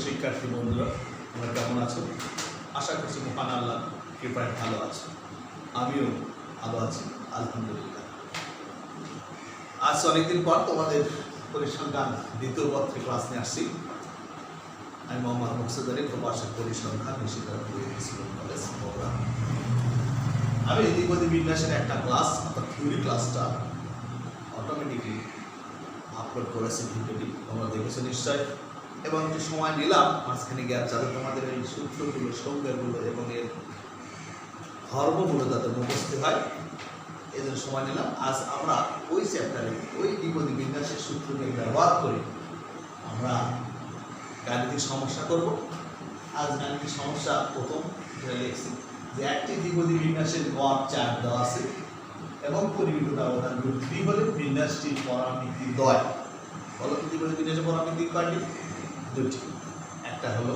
শিক্ষার্থী বন্ধুরা, তোমরা কেমন আছো? আশা করছি মহান আল্লাহ কৃপায় ভালো আছো। আমিও ভালো আছি, আলহামদুলিল্লাহ। আজ অনেকদিন পর তোমাদের পরিসংখ্যান দ্বিতীয় পত্রে ক্লাস নিয়ে আসছি। আমি মোহাম্মদ মুকসুদ আলী, প্রভাষক পরিসংখ্যান, নিশিতারা কলেজ প্রোগ্রাম। আমি দ্বিপদী বিন্যাসের একটা ক্লাস অর্থাৎ থিওরি ক্লাসটা অটোমেটিকলি আপলোড করেছি ভিডিওটি, তোমরা দেখেছো নিশ্চয়। এবং একটু সময় নিলাম মাঝখানে গ্যাপ, যাতে তোমাদের এই সূত্রগুলো, সংজ্ঞাগুলো এবং এর ধর্মগুলো যাতে মুখস্থ হয়, এই জন্য সময় নিলাম। আজ আমরা ওই চ্যাপ্টারে ওই দ্বিপদী বিন্যাসের সূত্রকে ব্যবহার করে আমরা গাণিতিক সমস্যা করব। আজ গাণিতিক সমস্যা প্রথম লিখছি যে একটি দ্বিপদী বিন্যাসের গড় 4 দেওয়া আছে এবং পরিমিত ব্যবধান √3 হলে বিন্যাসটির পরামিতি দ্বয়। বলো তো দ্বিপদী বিন্যাসের পরামিতি কয়টি? দুটি, একটা হলো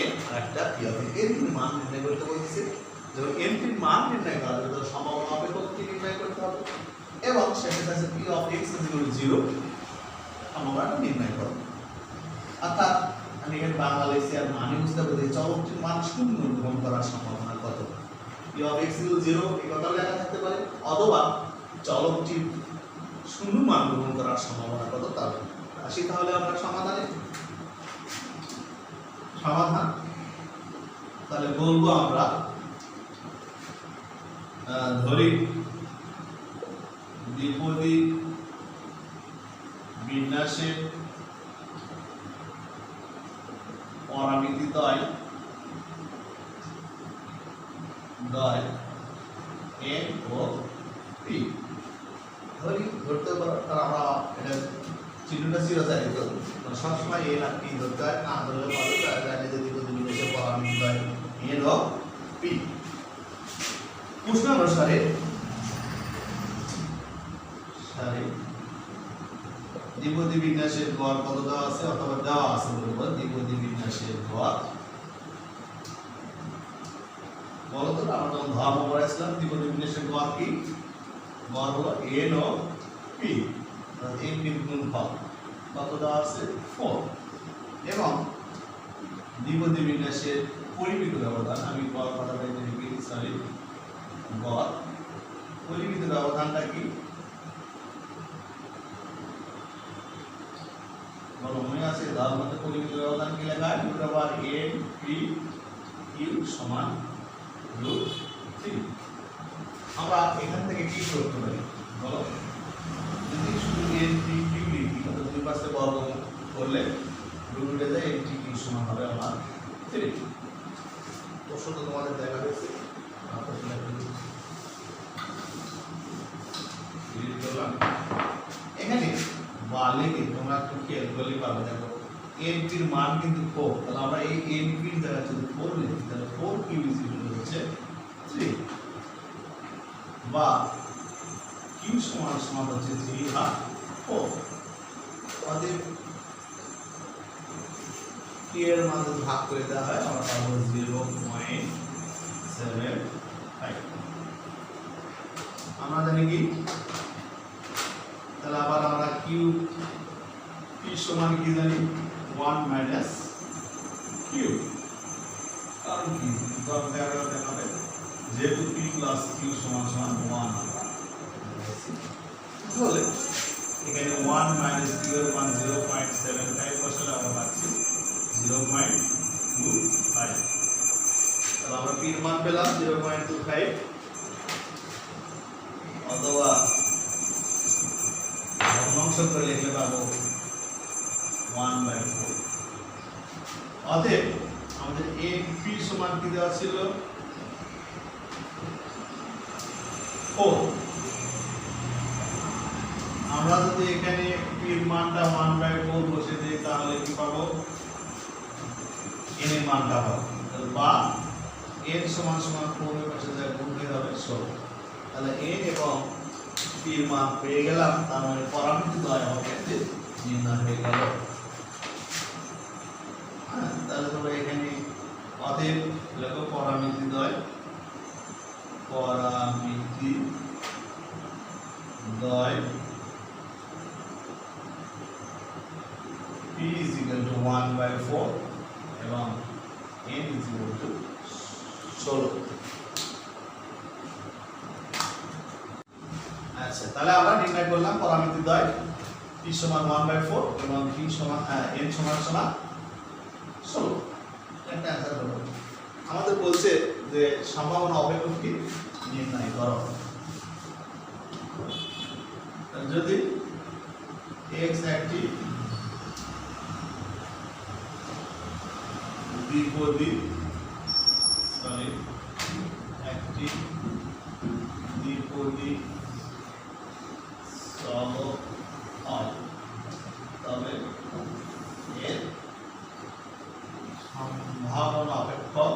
n আর একটা p অফ n। এর মান নির্ণয় করতে বলছে, যখন n এর মান নির্ণয় করা হবে তখন সম্ভাবনা অপেক্ষকটি নির্ণয় করতে হবে এবং সেটা আছে p অফ x = 0 সম্ভাবনা নির্ণয় করো। অর্থাৎ আমি এখানে বাংলা লিখছি আর মানে বুঝতে পারছি চলকটির মান 0 গ্রহণ করার সম্ভাবনা কত। p অফ x = 0 এই কথা লেখা থাকতে পারে, অথবা চলকটির 0 মান গ্রহণ করার সম্ভাবনা কত তা আসি। তাহলে আমরা সমাধান তাহলে বলবো আমরা ধরি দ্বিপদী বিন্যাসের পরামিতি দ্বয় n ও p। ধরতে পারো, আমরা এটা চিহ্নটা চিরস্থায়ী করব, সবসময় n আর p ধরতে হয়, না ধরলে ভালো। জানি যে দ্বিপদী বিন্যাসের পরামিতি দ্বয় n ও p। প্রশ্ন অনুসারে দ্বিপদী বিন্যাসের গড় কত দেওয়া আছে, অথবা দেওয়া আছে বলবো দ্বিপদী বিন্যাসের গড়। বলো তো, আমরা যখন ধর্ম পড়াইছিলাম দ্বিপদী বিন্যাসের গড় কি? গড় হলো n ও p, n p গুণফল কত দেওয়া আছে? 4। এবং দ্বিপদী বিন্যাসের পরিমিত ব্যবধান, আমি গড় কথাটা লিখি, সরি, গড় পরিমিত ব্যবধানটা কি? বলো, মনে আছে ধর্মতে পরিমিত ব্যবধান কি লেখা হয়? n p q সমান √3। আমরা এখান থেকে কি করতে পারি বলো? যদি শুধু n p q লিখি, তাহলে দুই পাশে বর্গমূল করলে √এ যায় n p q সমান হবে আমার 3। প্রশ্ন তো তোমাদের দেখা হয়েছে, এখানে লিখে তোমরা একটু খেয়াল করলে পাবে। দেখো n এর মান কিন্তু 4, তাহলে আমরা এই n এর জায়গায় যদি 4 লিখি, তাহলে 4q হচ্ছে 3, বা q সমান হচ্ছে 3/4। আমাদের q এর মান যদি ভাগ করে দেওয়া হয় আমরা পাবো 0.75। আমরা জানি কি, তাহলে আবার আমরা q p সমান কি জানি? 1 - q। কারণ কি দেখাবে যেহেতু p + q সমান 1, তাহলে এখানে 1 - q এর মান 0.75 বসালে আমরা পাচ্ছি 0.25। তাহলে আমরা p এর মান পেলাম 0.25, অথবা অংশ করে লিখলে পাবো 1/4। অতএব আমাদের n p সমান কি দেওয়া ছিল? 4। আমরা যদি এখানে p এর মানটা 1/4 বসে দিই, তাহলে কি পাবো? n এর মানটা পাবো, বা n সমান 4 এর পাশে যা গুণ হয়ে হবে 16। তাহলে n এবং p এর মান পেয়ে গেলাম, তার মানে পরামিতি দ্বয় হবে নির্ণয় হয়ে গেল। তাহলে তোমরা এখানে অতএব লেখো পরামিতি দ্বয় দয় p is equal to 1/4 এবং n is equal to 16। আচ্ছা, তাহলে আমরা নির্ণয় করলাম পরামিতি দ্বয় p সমান 1/4 এবং p সমান n সমান 16। একটা অ্যানসার হলো। আমাদের বলছে যে সম্ভাবনা অপেক্ষকটি নির্ণয় করো। যদি x একটি দ্বিপদী সহগ হয় তবে এর সম্ভাবনা অপেক্ষক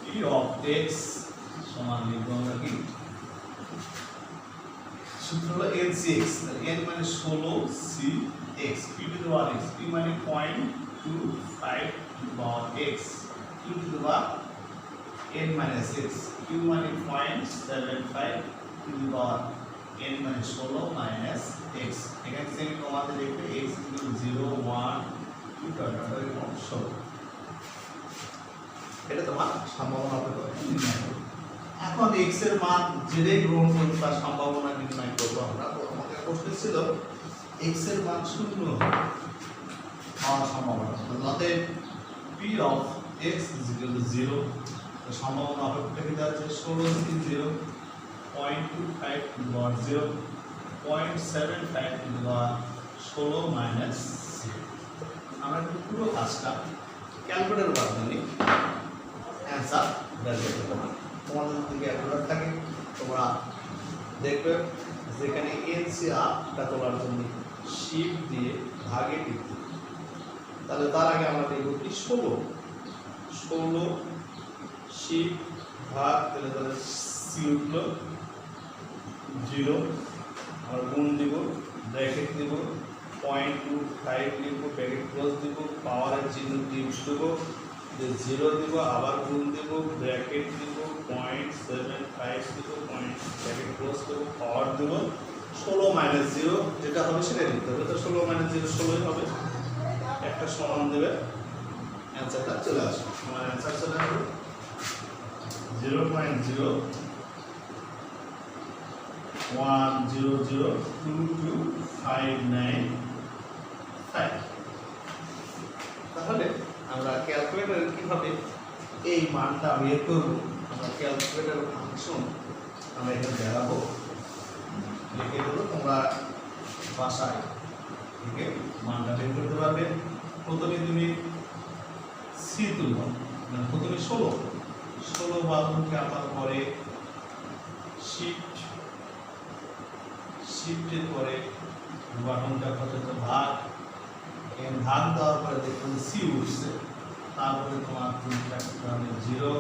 p of x সমান লিখব আমরা কি সূত্র হলো NCX, n মানে 16 CX, p to the power x, p মানে 0.25 to the power x, q to the power n minus x, q মানে 0.75 to the power n মানে 16 minus x। এখানে সেমি কমাতে দেখবে x equal 0 1 2 এবং 16। এটা তোমার সম্ভাবনা অপেক্ষক নির্ণয় করো। এখন x এর মান যেটাই গ্রহণ করতে তার সম্ভাবনা নির্ণয় করব আমরা। আমাদের প্রশ্ন ছিল x এর মান 0 হওয়ার সম্ভাবনা। অতএব p of x is equal to 0, তো সম্ভাবনা অপেক্ষকটা কি দাঁড়াচ্ছে 16 থেকে 0 0.25 to the power 0 0.75 to the power 16 minus 0। আমরা একটু পুরো কাজটা ক্যালকুলেটর মাধ্যমে অ্যানসার বের করতে পারবো। তোমাদের যদি ক্যালকুলেটর থাকে তোমরা দেখবে যেখানে এনসিআরটা তোলার জন্য শিফট দিয়ে ভাগে টিপতে, তাহলে তার আগে আমরা দেখব কি 16 শিফট ভাগ, তাহলে সি উঠলো 0, আমরা গুণ দিব, ব্র্যাকেট দিব, 0.25 লিখব, ব্র্যাকেট ক্লোজ দিব, পাওয়ারের চিহ্ন টিপস দেব, 0 দিব, আবার গুণ দেব, ব্র্যাকেট দিব, 0.75 দিব, ব্র্যাকেট ক্লোজ দেব, পাওয়ার দেব, 16 মাইনাস 0 যেটা হবে সেটাই লিখতে হবে। তো 16 মাইনাস 0 16ই হবে, একটা সমান দেবে, অ্যানসারটা চলে আসবে। আমার অ্যানসার চলে আসবে 0.010022595। তাহলে আমরা ক্যালকুলেটরে কিভাবে এই মানটা বের করব, আমরা ক্যালকুলেটর ফাংশন আমরা এখানে দেখাবো, লিখে দেবো, তোমরা বাসায় লিখে মানটা বের করতে পারবে। প্রথমে তুমি সি তুলব, মানে প্রথমে 16 বাদনকে আপার পরে শিফটের পরে বাটনটা কত ভাগ, ভাগ দেওয়ার পরে দেখুন সি উঠছে, তারপরে তোমার তিনটা 0,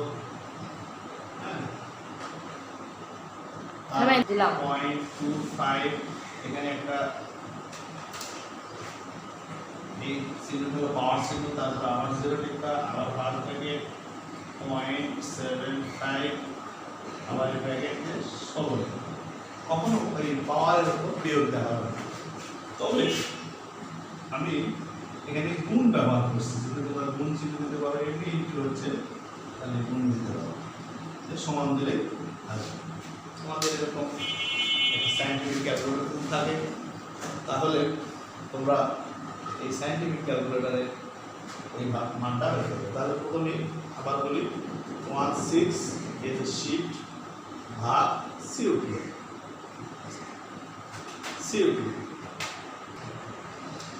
হ্যাঁ 0.25, এখানে একটা এই চিহ্ন হলো পাওয়ার চিহ্ন, তারপর আবার 0 টিপা, আবার ভাগ থেকে 0.75, আবার এই ব্র্যাকেটে 16। কখনো এই পাওয়ারের উপর বিয়োগ দেওয়া হবে, তবে আমি এখানে গুণ ব্যবহার করছি। যদি তোমরা গুণ চিহ্ন দিতে পারো, এমনি ইনটু হচ্ছে, তাহলে গুণ দিতে পারো, সমান দিলে আসবে। তোমাদের এরকম একটা সায়েন্টিফিক ক্যালকুলেটর থাকে, তাহলে তোমরা এই সায়েন্টিফিক ক্যালকুলেটরে এই মানটা বের করবে। তাহলে প্রথমে আবার বলি 16 এর শিফট ভাগ সিউটি,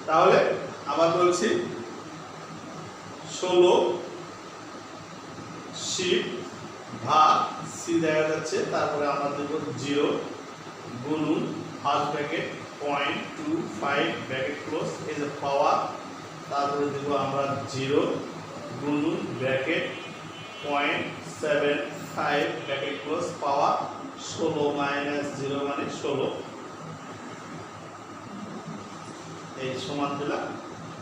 তাহলে আবার বলছি 16 শিফট ভাগ সি দেখা যাচ্ছে, তারপরে আমরা দেব 0 গুণন ফার্স্ট ব্র্যাকেট 0.25 ব্র্যাকেট ক্লোজ, এই যে পাওয়ার, তারপরে দেব আমরা 0 গুণন ব্র্যাকেট 0.75 ব্র্যাকেট ক্লোজ, পাওয়ার 16 মাইনাস 0 মানে 16, এই সমান দিলাম,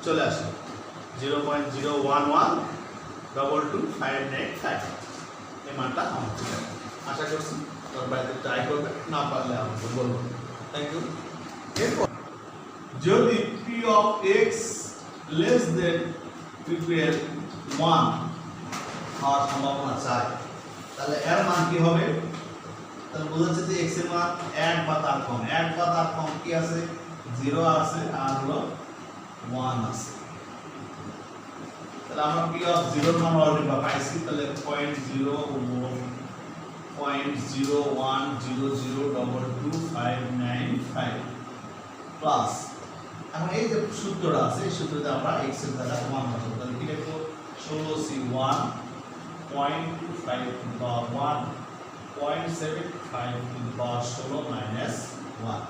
চলে আসে 0.01122595। এই মানটা আমার ঠিক আছে। আশা করছি তোর বাড়িতে ট্রাই করবে, না পারলে আমাকে বলবো। Thank you. এরপর যদি p of x less than equal 1 হওয়ার সম্ভাবনা চাই, তাহলে এর মান কি হবে? তাহলে বোঝা যাচ্ছে যে x এর মান 1 বা তার কম, 1 বা তার কম কি আছে? 0 আছে আর হলো 1 আছে। তাহলে আমরা p of 0 এর মান অলরেডি পাইছি, তাহলে 0.01002259 প্লাস এখন এই যে সূত্রটা আছে এই সূত্রতে আমরা x এর জায়গায় 1 বসাবো। তাহলে কি লিখব? 16c1 0.25 to the power 1.75 to the power 16 minus 1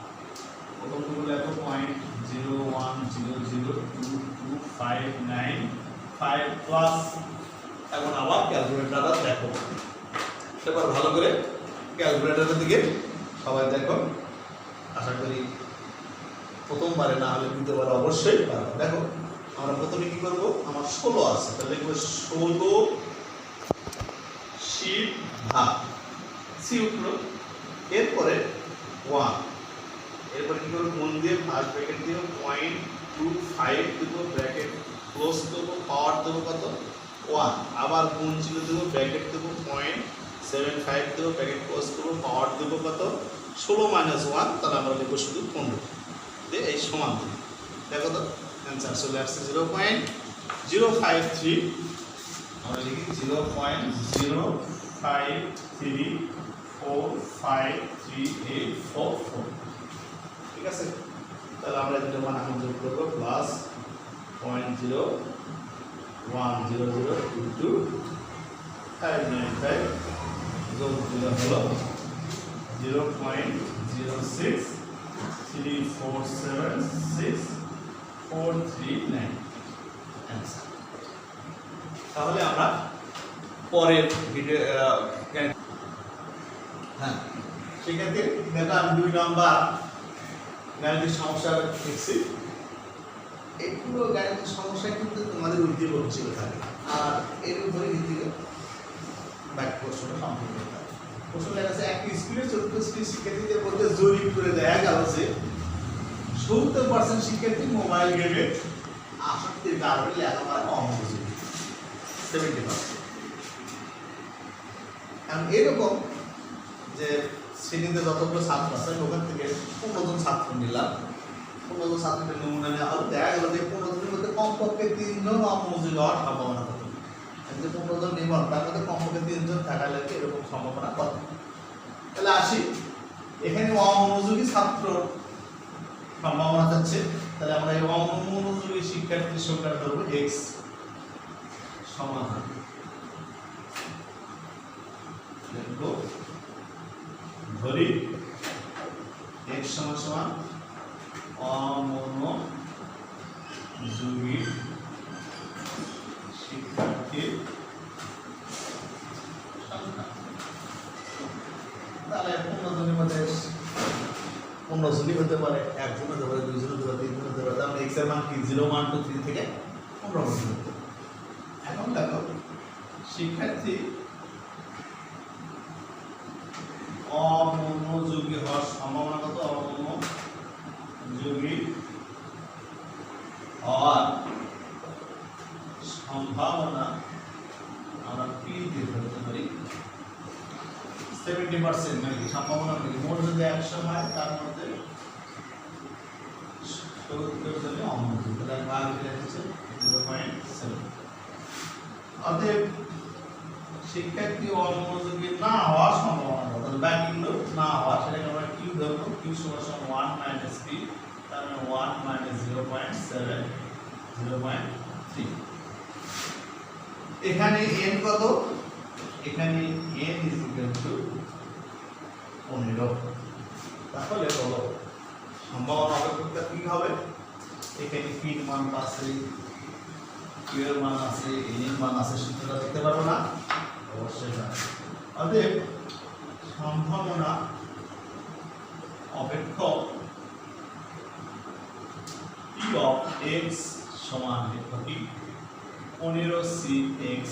প্রথমটুকু লেখো 0.01002259 প্লাস এখন আবার ক্যালকুলেটরটা দেখো, এবার ভালো করে ক্যালকুলেটরের দিকে সবাই দেখো। আশা করি প্রথমবারে না হলে দ্বিতীয়বারে অবশ্যই পারবে। দেখো আমরা প্রথমে কি করব? আমার 16 আছে, তাহলে লিখব 16 শিপ ভাগ সি উঠলো, এরপরে 1, এরপরে কি করব? গুণ দিয়ে ফার্স্ট ব্র্যাকেট দিয়ে 0.25 দেব, ব্র্যাকেট ক্লোজ দেব, পাওয়ার দেব কত? 1, আবার গুণ চিহ্ন দেব, ব্র্যাকেট দেব 0.75 দেব, ব্র্যাকেট ক্লোজ দেব, পাওয়ার দেব কত? 16 মাইনাস 1, তাহলে আমরা লিখব শুধু 15 দিয়ে এই সমান দেব। দেখো তো অ্যান্সার চলে আসছে 0.053, আমরা লিখি 0.053453844, ঠিক আছে? তাহলে আমরা দুটো মান এখন যোগ করব, প্লাস 0.01002259 যোগ দিলে হলো 0.063476439 অ্যান্সার। তাহলে আমরা পরের ভিডিও হ্যাঁ সেক্ষেত্রে দেখো আমি 2 নম্বর গাণিতিক সমস্যা লিখছি। এই পুরো গাণিতিক সমস্যা কিন্তু তোমাদের উদ্দীপক ছিল থাকে, আর এর উপরে ভিত্তিতে ব্যাক প্রশ্নটা সম্পূর্ণ থাকে। প্রশ্ন লেখা আছে একটি স্কুলের 14টি শিক্ষার্থীদের মধ্যে জরিপ করে দেখা গেল যে 70% শিক্ষার্থী মোবাইল গেমে আসক্তির কারণে লেখাপড়া অমনোযোগী, 70%। এখন এরকম যে শ্রেণীতে যতগুলো ছাত্র আছে ওখান থেকে 15 জন ছাত্র নিলাম, 15 জন ছাত্রের নমুনা নেওয়া হলো, দেখা গেল যে 15 জনের মধ্যে কমপক্ষে 3 জন অমনোযোগী হওয়ার সম্ভাবনা কত? যে 15 জন নির্ভর তার মধ্যে কমপক্ষে 3 জন থাকা লাগে, এরকম সম্ভাবনা কত? তাহলে আসি এখানে অমনোযোগী ছাত্র সম্ভাবনা যাচ্ছে, তাহলে আমরা এই অমনোযোগী শিক্ষার্থীর সংখ্যা ধরবো x সমান ধরি x সমান সমান অমনোযোগী শিক্ষার্থীর সংখ্যা। তাহলে 15 জনের মধ্যে 15 জনই হতে পারে, 1 জন হতে পারে, 2 জন হতে পারে, 3 জন হতে পারে। তাহলে x এর মান কি? 0 1 2 3 থেকে 15 পর্যন্ত। এখন দেখো শিক্ষার্থী অমনোযোগী হওয়ার সম্ভাবনা কত? অমনোযোগী হওয়ার সম্ভাবনা আমরা p দিয়ে ধরতে পারি 70%, মানে কি সম্ভাবনা কি? মোট যদি 100 হয় তার মধ্যে 70 জন অমনোযোগী, তাহলে ভাগ দিলে হচ্ছে 0.7। অতএব শিক্ষার্থী অমনোযোগী না হওয়ার সম্ভাবনা কত? তাহলে বাকি না হওয়া সেটাকে আমরা q ধরব, q সমান 1 - p, তার মানে 1 - 0.7 0.3। এখানে n কত? এখানে n = 15। তাহলে বলো সম্ভাবনা অপেক্ষকটা কি হবে? এখানে p এর মান আছে, q এর মান আছে, n এর মান আছে, সূত্রটা দেখতে পারবো না? অবশ্যই না। অতএব সম্ভাবনা অপেক্ষক p of x সমান লিখব কি 15cx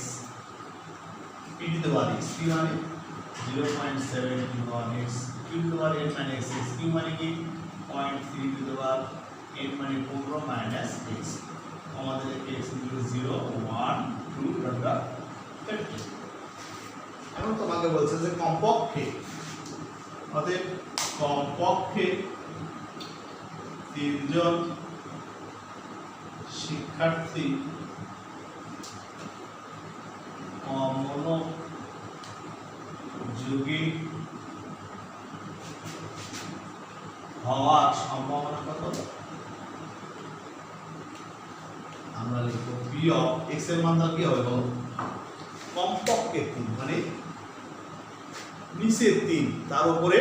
p to the power x p মানে 0.7 to the power x q to the power n minus x q মানে কি 0.3 to the power n মানে 15 minus x আমাদের x ইকুয়াল 0 1 2 আমরা 50 এখন তোমাকে বলছে যে কমপক্ষে অতএব কমপক্ষে তিনজন শিক্ষার্থী অমনোযোগী হওয়ার সম্ভাবনা কত আমরা লিখব p অফ x এর মান কি হবে বলো কমপক্ষে 3 মানে নিচে 3 তার উপরে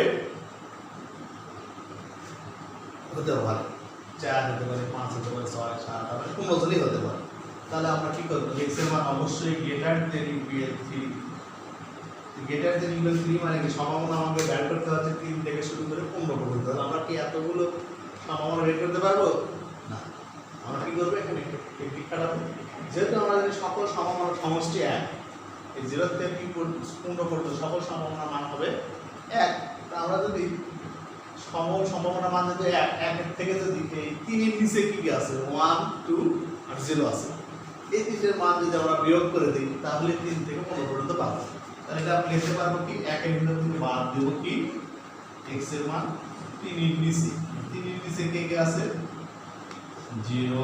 হতে পারে 4 হতে পারে 5 হতে পারে 6 7 তার মানে 15 জনই হতে পারে তাহলে আমরা কি করব x এর মান অবশ্যই greater than equal 3 greater than equal 3 মানে কি সম্ভাবনা আমাকে বের করতে হচ্ছে 3 থেকে শুরু করে 15 পর্যন্ত তাহলে আমরা কি এতগুলো সম্ভাবনা বের করতে পারবো না আমরা কি করব এখানে একটি খাটাবো যেহেতু আমরা জানি সকল সম্ভাবনার সমষ্টি 1 এই 0 থেকে 15 পর্যন্ত সকল সম্ভাবনার মান হবে 1 তা আমরা যদি সম্ভাবনা মান যদি 1 এর থেকে যদি এই 3 এর নিচে কি আছে 1 2 আর 0 আছে এই তিনটের মান যদি আমরা বিয়োগ করে দিই তাহলে 3 থেকে 15 পর্যন্ত পাবো তাহলে এটা আমরা লিখতে পারবো কি 1 এর ভিতর থেকে বাদ দেব কি x এর মান 3 এর নিচে 3 এর নিচে কে আছে 0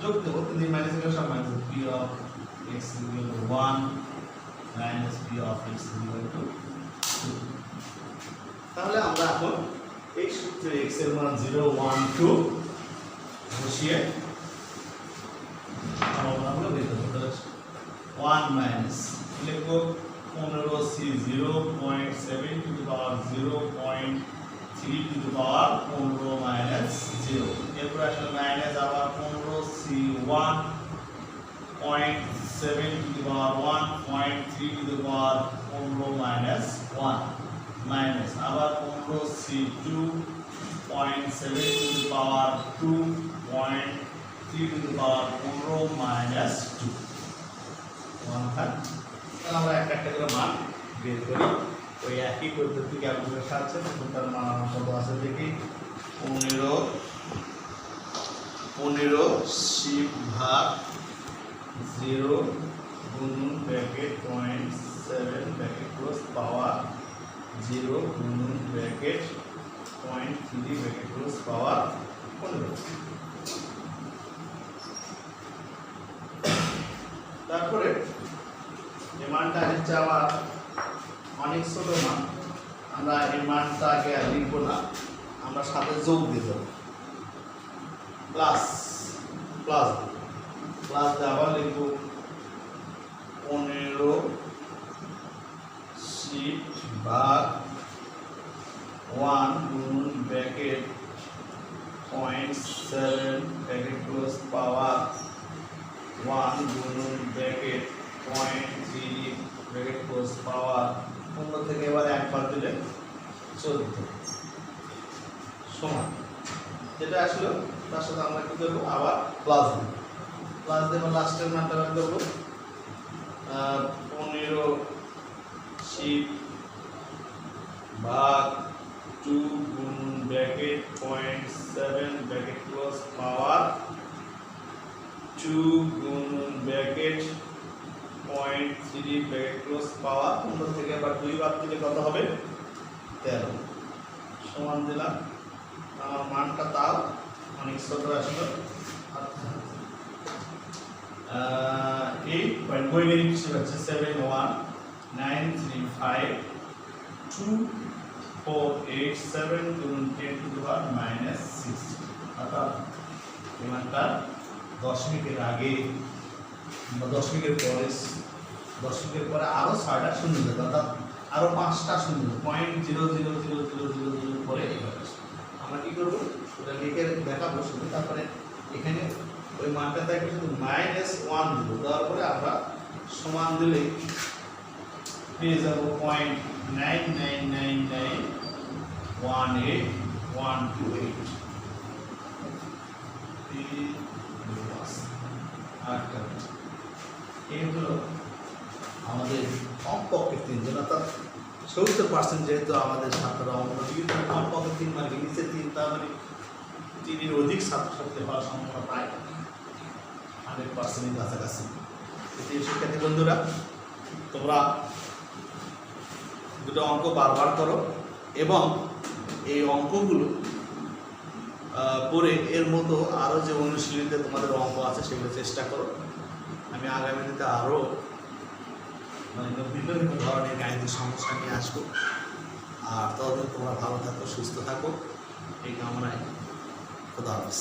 যোগ দেব 3 মাইনাস এর সব minus p of x equal to 1 minus p of x equal to 2 তাহলে আমরা এখন এই সূত্রে x এর মান 0 1 2 বসিয়ে সম্ভাবনাগুলো বের করতে হবে 1 মাইনাস লিখব 15 c 0.7 to the power 0.3 to the power 15 minus 0 এরপর আসলে মাইনাস আবার 15 c 1.7 to the power 1.3 to the power 15 minus 1 minus আবার 15 c 2.7 to the power 2.3 to the power 15 minus 2 1 থাক তাহলে আমরা একটা একটা করে মান বের করি ওই একই পদ্ধতি ক্যালকুলেটর সাহায্যে প্রথমটার মান আমার কত আছে দেখি 15 c ভাগ 0 গুণন ব্র্যাকেট 0.7 ব্র্যাকেট ক্লোজ পাওয়ার 0 গুণন ব্র্যাকেট 0.3 ব্র্যাকেট ক্লোজ পাওয়ার 15 তারপরে এই মানটা হচ্ছে আবার অনেক ছোট মান আমরা এই মানটাকে আর লিখবো না আমরা সাথে যোগ দিয়ে দেবো প্লাস প্লাস প্লাস দিয়ে আবার লিখবো 15 শিট ভাগ 1 গুণন ব্র্যাকেট 0.7 ব্র্যাকেট ক্লোজ পাওয়ার 1 গুণন ব্র্যাকেট 0.3 ব্র্যাকেট ক্লোজ পাওয়ার 15 থেকে এবার একবার দিলে 14 সমান যেটা আসলে তার সাথে আমরা কি করবো আবার প্লাস দেব লাস্টের মানটা বের করবো 15 শিট ভাগ 2 গুণন ব্র্যাকেট 0.7 ব্র্যাকেট ক্লোজ পাওয়ার 2 গুণন ব্র্যাকেট 0.3 ব্র্যাকেট ক্লোজ পাওয়ার 15 থেকে আবার 2 বাদ দিলে কত হবে 13 সমান দিলাম আমার মানটা তাও অনেক ছোট আসলো এই বৈজ্ঞানিক হিসেবে হচ্ছে 719352487 গুণ 10 টু দি পাওয়ার -6 অর্থাৎ এই মানটা দশমিকের আগে বা দশমিকের পরে দশমিকের পরে আরো 6টা শূন্য দেবে অর্থাৎ আরো 5টা শূন্য 0.00000 পরে এইভাবে আমরা কি করব ওটা লিখে দেখাবো শুধু তারপরে এখানে ওই মানটা থেকে শুধু -1 দেব দেওয়ার পরে আমরা সমান দিলে পেয়ে যাব 0.999918128 এই হলো আমাদের কমপক্ষে 3 জন, অর্থাৎ 70% যেহেতু আমাদের ছাত্ররা অঙ্ক বিভিন্ন কমপক্ষে 3 মানে নিচে 3, তার মানে 3-এর অধিক ছাত্রছাত্রী হওয়ার সম্ভাবনা প্রায় 100%-এর কাছাকাছি। তৃতীয় শিক্ষার্থী বন্ধুরা, তোমরা দুটো অঙ্ক বারবার করো এবং এই অঙ্কগুলো পরে এর মতো আরও যে অনুশীলনীতে তোমাদের অঙ্ক আছে সেগুলো চেষ্টা করো। আমি আগামী দিনে আরও মানে বিভিন্ন ধরনের গাণিতিক সমস্যা নিয়ে আসবো। আর ততদিন তোমরা ভালো থাকো, সুস্থ থাকো, এই কামনায় খোদা হাফেজ।